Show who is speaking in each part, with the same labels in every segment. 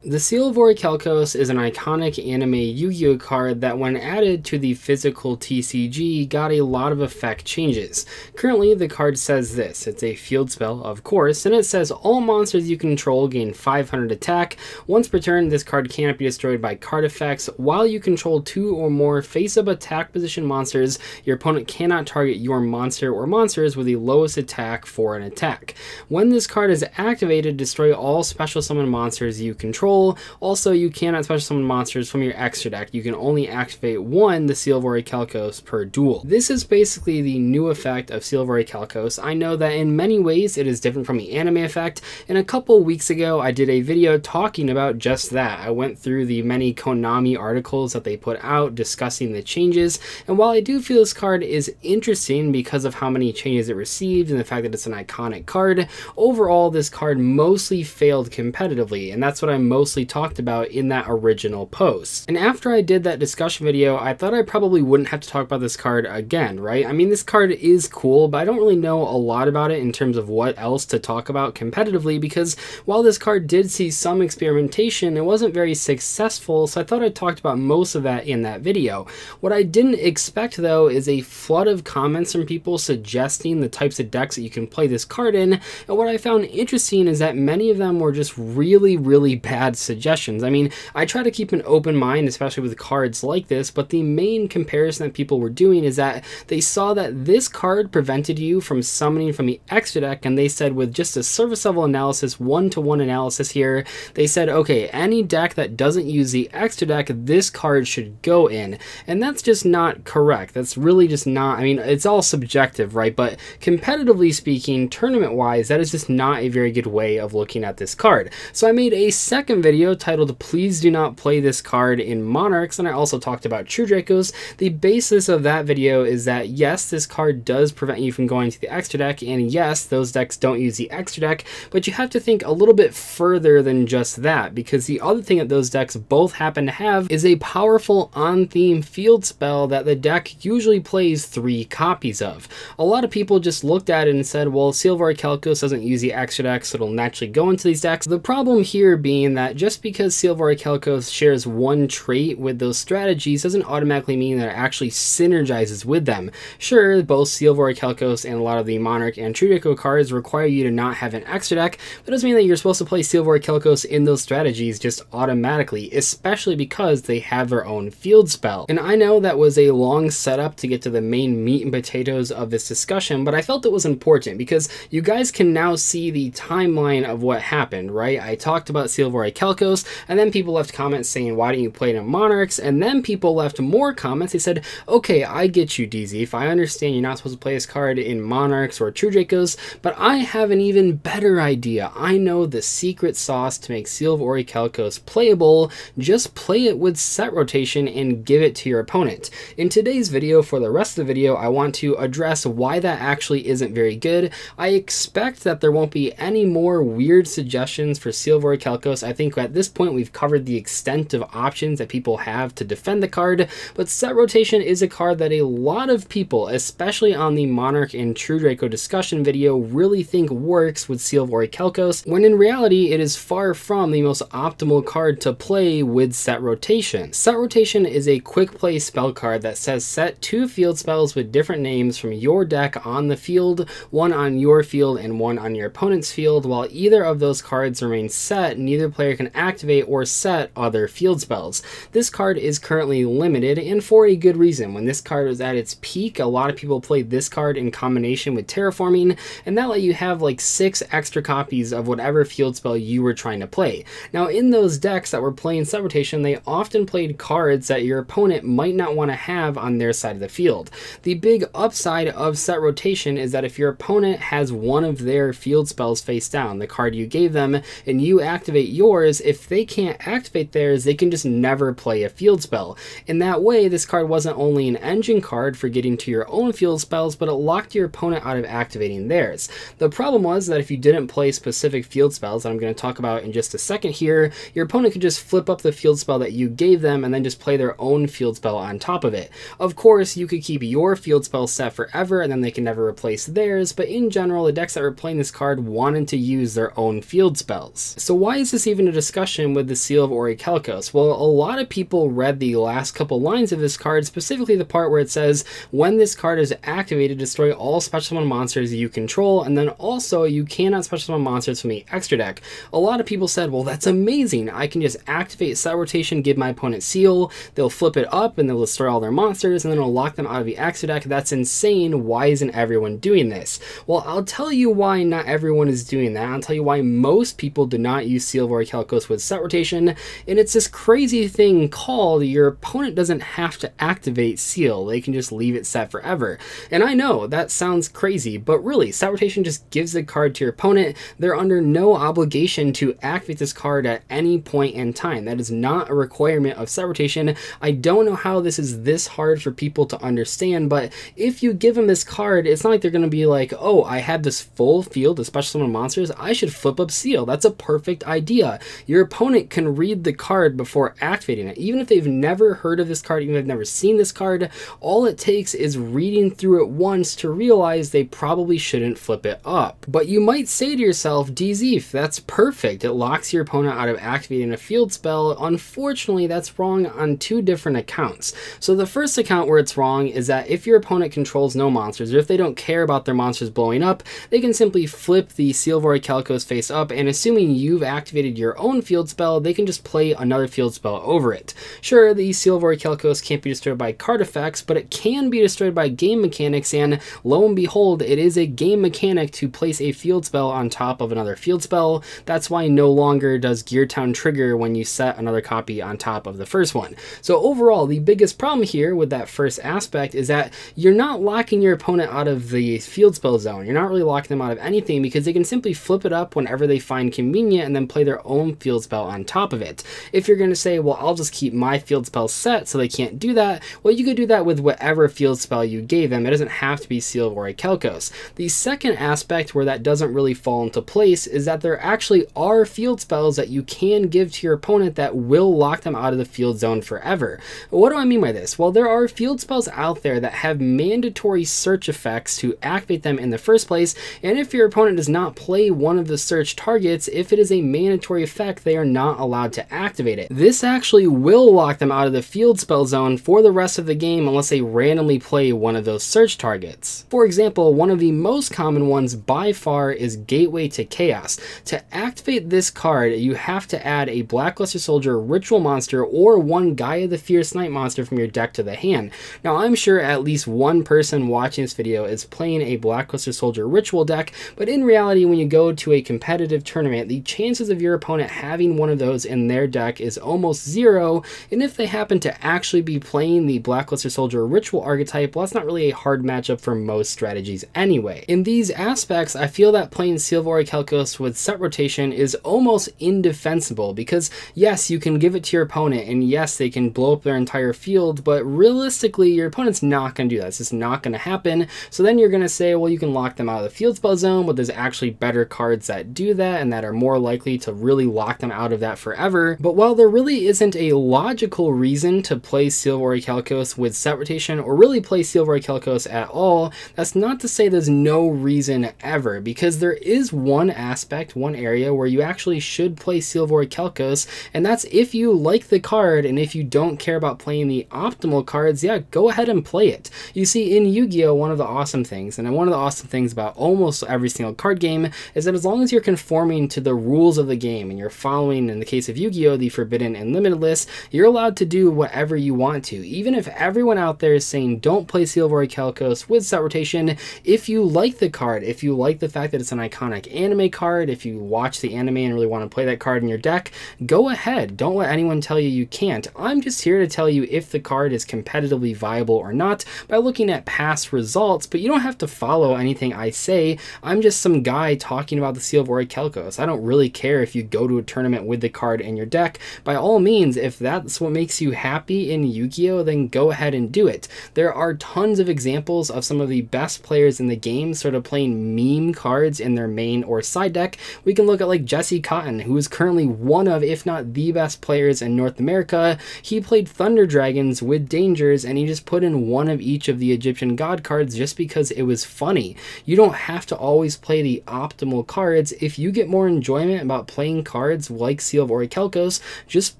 Speaker 1: The Seal of Orichalcos is an iconic anime Yu-Gi-Oh card that when added to the physical TCG got a lot of effect changes. Currently the card says this, it's a field spell of course, and it says all monsters you control gain 500 attack. Once per turn this card cannot be destroyed by card effects. While you control 2 or more face-up attack position monsters, your opponent cannot target your monster or monsters with the lowest attack for an attack. When this card is activated, destroy all special summon monsters you control. Also, you cannot special summon monsters from your extra deck. You can only activate one, the Seal of Orichalcos, per duel. This is basically the new effect of Seal of Orichalcos. I know that in many ways it is different from the anime effect, and a couple weeks ago I did a video talking about just that. I went through the many Konami articles that they put out discussing the changes, and while I do feel this card is interesting because of how many changes it received and the fact that it's an iconic card, overall this card mostly failed competitively, and that's what I'm mostly talked about in that original post. And after I did that discussion video, I thought I probably wouldn't have to talk about this card again, right? I mean, this card is cool, but I don't really know a lot about it in terms of what else to talk about competitively, because while this card did see some experimentation, it wasn't very successful, so I thought I talked about most of that in that video. What I didn't expect though is a flood of comments from people suggesting the types of decks that you can play this card in, and what I found interesting is that many of them were just really bad suggestions. I mean, I try to keep an open mind, especially with cards like this, but the main comparison that people were doing is that they saw that this card prevented you from summoning from the extra deck, and they said with just a surface level analysis, one-to-one analysis here, they said, okay, any deck that doesn't use the extra deck, this card should go in. And that's just not correct. That's really just not, I mean, it's all subjective, right? But competitively speaking, tournament-wise, that is just not a very good way of looking at this card. So I made a second video titled Please Do Not Play This Card in Monarchs, and I also talked about True Dracos. The basis of that video is that yes, this card does prevent you from going to the extra deck, and yes, those decks don't use the extra deck, but you have to think a little bit further than just that, because the other thing that those decks both happen to have is a powerful on-theme field spell that the deck usually plays 3 copies of. A lot of people just looked at it and said, well, Seal of Orichalcos doesn't use the extra deck, so it'll naturally go into these decks. The problem here being that just because Seal of Orichalcos shares one trait with those strategies doesn't automatically mean that it actually synergizes with them. Sure, both Seal of Orichalcos and a lot of the Monarch and True Draco cards require you to not have an extra deck, but it doesn't mean that you're supposed to play Seal of Orichalcos in those strategies just automatically, especially because they have their own field spell. And I know that was a long setup to get to the main meat and potatoes of this discussion, but I felt it was important because you guys can now see the timeline of what happened, right? I talked about Seal of Orichalcos, and then people left comments saying, why don't you play it in Monarchs? And then people left more comments. They said, okay, I get you, Dzeeff. I understand you're not supposed to play this card in Monarchs or True Dracos, but I have an even better idea. I know the secret sauce to make Seal of Orichalcos playable. Just play it with set rotation and give it to your opponent. In today's video, for the rest of the video, I want to address why that actually isn't very good. I expect that there won't be any more weird suggestions for Seal of Orichalcos. I think at this point we've covered the extent of options that people have to defend the card, but set rotation is a card that a lot of people, especially on the Monarch and True Draco discussion video, really think works with Seal of Orichalcos, when in reality it is far from the most optimal card to play with set rotation. Set rotation is a quick play spell card that says set 2 field spells with different names from your deck on the field, one on your field and one on your opponent's field. While either of those cards remain set, neither player can activate or set other field spells. This card is currently limited, and for a good reason. When this card was at its peak, a lot of people played this card in combination with Terraforming, and that let you have like 6 extra copies of whatever field spell you were trying to play. Now in those decks that were playing set rotation, they often played cards that your opponent might not want to have on their side of the field. The big upside of set rotation is that if your opponent has one of their field spells face down, the card you gave them, and you activate yours, if they can't activate theirs, they can just never play a field spell. In that way, this card wasn't only an engine card for getting to your own field spells, but it locked your opponent out of activating theirs. The problem was that if you didn't play specific field spells that I'm going to talk about in just a second here, your opponent could just flip up the field spell that you gave them and then just play their own field spell on top of it. Of course, you could keep your field spell set forever and then they can never replace theirs, but in general, the decks that were playing this card wanted to use their own field spells. So why is this even a discussion with the Seal of Orichalcos. Well, a lot of people read the last couple lines of this card, specifically the part where it says, when this card is activated, destroy all special summon monsters you control, and then also you cannot special summon monsters from the extra deck. A lot of people said, well, that's amazing. I can just activate Set Rotation, give my opponent Seal, they'll flip it up, and they'll destroy all their monsters, and then it'll lock them out of the extra deck. That's insane. Why isn't everyone doing this? Well, I'll tell you why not everyone is doing that. I'll tell you why most people do not use Seal of Orichalcos with Set Rotation, and it's this crazy thing called your opponent doesn't have to activate Seal. They can just leave it set forever. And I know that sounds crazy, but really, Set Rotation just gives the card to your opponent. They're under no obligation to activate this card at any point in time. That is not a requirement of Set Rotation. I don't know how this is this hard for people to understand, but if you give them this card, it's not like they're going to be like, oh, I have this full field of special summon monsters, I should flip up Seal. That's a perfect idea. Your opponent can read the card before activating it. Even if they've never heard of this card, even if they've never seen this card, all it takes is reading through it once to realize they probably shouldn't flip it up. But you might say to yourself, Dzeeff, that's perfect. It locks your opponent out of activating a field spell. Unfortunately, that's wrong on two different accounts. So the first account where it's wrong is that if your opponent controls no monsters, or if they don't care about their monsters blowing up, they can simply flip the Seal of Orichalcos face up, and assuming you've activated your own field spell, they can just play another field spell over it. Sure, the Seal of Orichalcos can't be destroyed by card effects, but it can be destroyed by game mechanics, and lo and behold, it is a game mechanic to place a field spell on top of another field spell. That's why no longer does Gear Town trigger when you set another copy on top of the first one. So overall, the biggest problem here with that first aspect is that you're not locking your opponent out of the field spell zone. You're not really locking them out of anything because they can simply flip it up whenever they find convenient and then play their own field spell on top of it. If you're going to say, well, I'll just keep my field spell set so they can't do that, well, you could do that with whatever field spell you gave them. It doesn't have to be Seal of Orichalcos. The second aspect where that doesn't really fall into place is that there actually are field spells that you can give to your opponent that will lock them out of the field zone forever. What do I mean by this? Well, there are field spells out there that have mandatory search effects to activate them in the first place, and if your opponent does not play one of the search targets, if it is a mandatory effect, they are not allowed to activate it. This actually will lock them out of the field spell zone for the rest of the game unless they randomly play one of those search targets. For example, one of the most common ones by far is Gateway to Chaos. To activate this card, you have to add a Blackluster Soldier ritual monster or one Gaia the Fierce Knight monster from your deck to the hand. Now, I'm sure at least one person watching this video is playing a Blackluster Soldier ritual deck, but in reality, when you go to a competitive tournament, the chances of your opponent having one of those in their deck is almost zero, and if they happen to actually be playing the Blackluster Soldier ritual archetype, well, that's not really a hard matchup for most strategies anyway. In these aspects, I feel that playing Seal of Orichalcos with Set Rotation is almost indefensible because yes, you can give it to your opponent, and yes, they can blow up their entire field, but realistically, your opponent's not going to do that. It's just not going to happen. So then you're going to say, well, you can lock them out of the field spell zone, but there's actually better cards that do that and that are more likely to really lock them out of that forever. But while there really isn't a logical reason to play Seal of Orichalcos with Set Rotation or really play Seal of Orichalcos at all, that's not to say there's no reason ever, because there is one aspect, one area where you actually should play Seal of Orichalcos, and that's if you like the card and if you don't care about playing the optimal cards, yeah, go ahead and play it. You see, in Yu-Gi-Oh, one of the awesome things, and one of the awesome things about almost every single card game, is that as long as you're conforming to the rules of the game and you're following, in the case of Yu-Gi-Oh, the Forbidden and Limited list, you're allowed to do whatever you want to. Even if everyone out there is saying don't play Seal of Orichalcos with Set Rotation, if you like the card, if you like the fact that it's an iconic anime card, if you watch the anime and really want to play that card in your deck, go ahead. Don't let anyone tell you you can't. I'm just here to tell you if the card is competitively viable or not by looking at past results, but you don't have to follow anything I say. I'm just some guy talking about the Seal of Orichalcos. I don't really care if you go to a tournament with the card in your deck. By all means, if that's what makes you happy in Yu-Gi-Oh, then go ahead and do it. There are tons of examples of some of the best players in the game sort of playing meme cards in their main or side deck. We can look at like Jesse Cotton, who is currently one of, if not the best players in North America. He played Thunder Dragons with Dangers, and he just put in one of each of the Egyptian god cards just because it was funny. You don't have to always play the optimal cards. If you get more enjoyment about playing cards cards like Seal of Orichalcos, just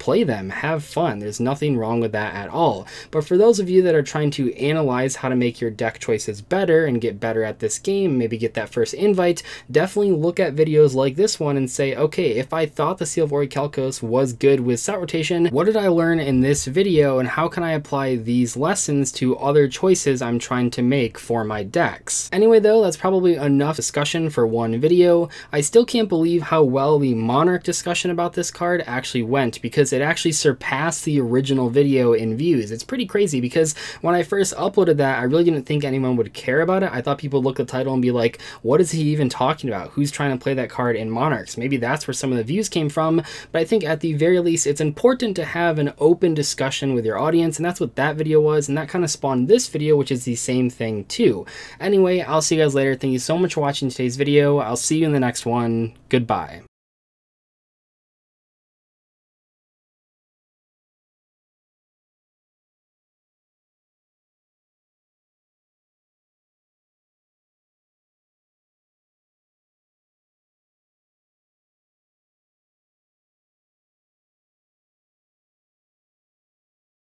Speaker 1: play them, have fun. There's nothing wrong with that at all. But for those of you that are trying to analyze how to make your deck choices better and get better at this game, maybe get that first invite, definitely look at videos like this one and say, okay, if I thought the Seal of Orichalcos was good with set rotation, what did I learn in this video and how can I apply these lessons to other choices I'm trying to make for my decks? Anyway though, that's probably enough discussion for one video. I still can't believe how well the Monarch discussion about this card actually went, because it actually surpassed the original video in views. It's pretty crazy because when I first uploaded that, I really didn't think anyone would care about it. I thought people would look at the title and be like, what is he even talking about? Who's trying to play that card in Monarchs? Maybe that's where some of the views came from, but I think at the very least, it's important to have an open discussion with your audience, and that's what that video was, and that kind of spawned this video, which is the same thing too. Anyway, I'll see you guys later. Thank you so much for watching today's video. I'll see you in the next one. Goodbye.